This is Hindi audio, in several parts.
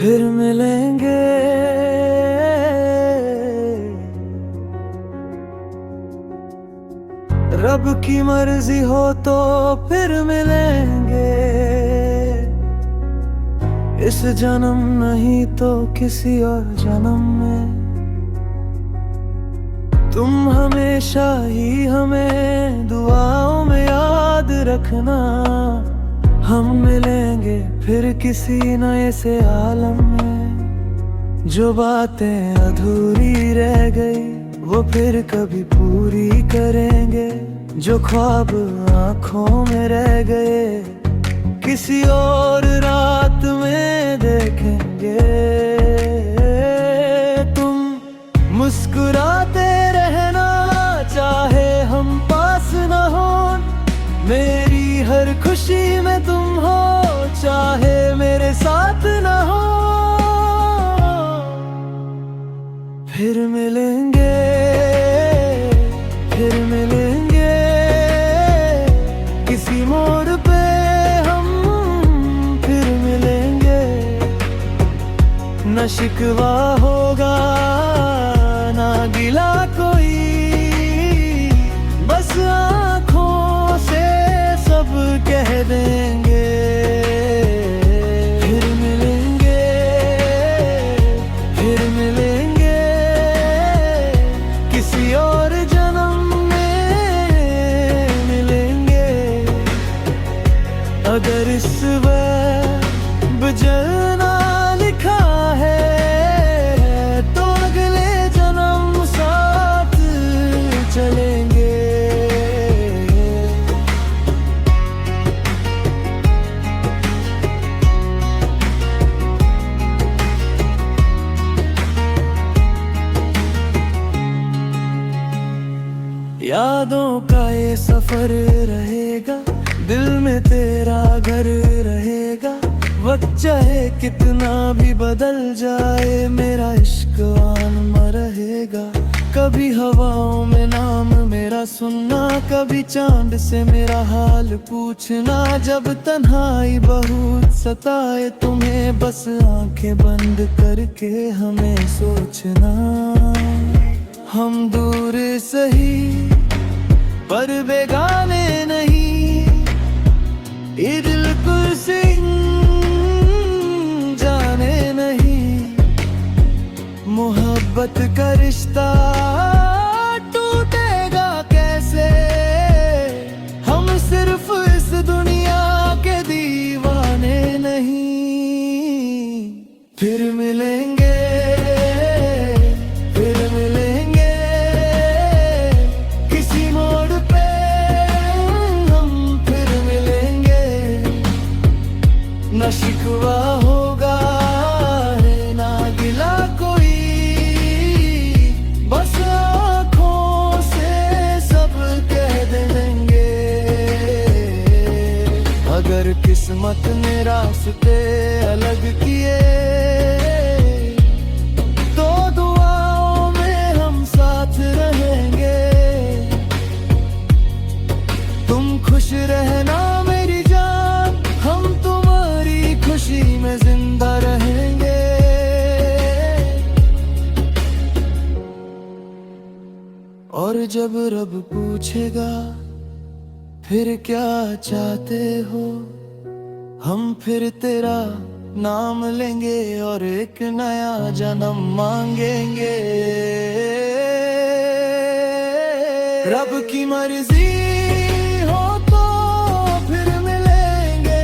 फिर मिलेंगे। रब की मर्जी हो तो फिर मिलेंगे। इस जन्म नहीं तो किसी और जन्म में। तुम हमेशा ही हमें दुआओं में याद रखना। हम मिलेंगे फिर किसी नए से आलम में। जो बातें अधूरी रह गई वो फिर कभी पूरी करेंगे। जो ख्वाब आंखों में रह गए किसी और रात में देखेंगे। तुम मुस्कुराते रहना चाहे हम पास न हो। मेरी हर खुशी में तुम हो चाहे मेरे साथ न हो। फिर मिलेंगे, फिर मिलेंगे किसी मोड़ पे हम फिर मिलेंगे। न शिकवा होगा ना गिला कोई, बस आँखों से सब कह देंगे। फिर मिलेंगे, फिर मिलेंगे किसी और जन्म में मिलेंगे। अगर इस वक्त जलना लिखा है तो अगले जन्म साथ चलेंगे। यादों का ये सफर रहेगा, दिल में तेरा घर रहेगा। वक्त चाहे कितना भी बदल जाए मेरा इश्क आनमा रहेगा। कभी हवाओं में नाम मेरा सुनना, कभी चांद से मेरा हाल पूछना। जब तन्हाई बहुत सताए तुम्हें बस आंखें बंद करके हमें सोचना। हम दूर सही पर बेगाने नहीं, ये दिल कुर्सी जाने नहीं। मोहब्बत का रिश्ता टूटेगा कैसे, हम सिर्फ इस दुनिया के दीवाने नहीं। फिर मिलेंगे, फिर मिलेंगे किसी मोड़ पे हम फिर मिलेंगे। न शिकवा होगा ना गिला कोई, बस आँखों से सब कह देंगे। अगर किस्मत ने रास्ते अलग किए तो दुआओं में हम साथ रहेंगे। तुम खुश रहना मेरी जान, हम तुम्हारी खुशी में जिंदा रहेंगे। और जब रब पूछेगा फिर क्या चाहते हो, हम फिर तेरा नाम लेंगे और एक नया जन्म मांगेंगे। रब की मर्जी हो तो फिर मिलेंगे।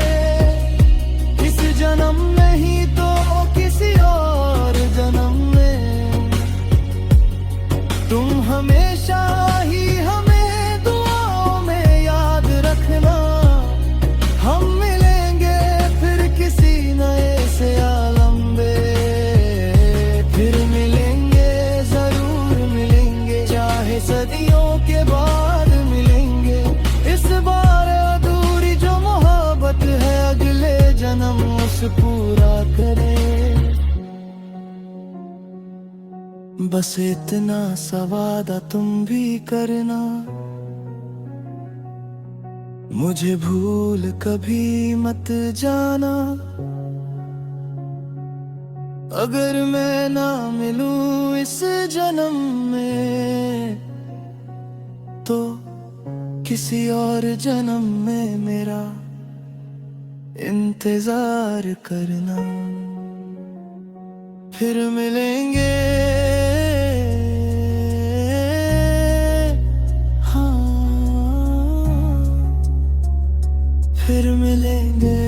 इस जन्म नहीं तो किसी और जन्म में। तुम हमेशा ही हमें दुआओं में याद रखना। हम मिलेंगे फिर किसी नए से आलम में। फिर मिलेंगे, जरूर मिलेंगे, चाहे सदियों के बाद मिलेंगे। इस बार अधूरी जो मोहब्बत है अगले जन्म उसे पूरा करें। बस इतना सा वादा तुम भी करना, मुझे भूल कभी मत जाना। अगर मैं ना मिलूं इस जन्म में, तो किसी और जन्म में मेरा इंतजार करना। फिर मिलेंगे, हाँ, फिर मिलेंगे।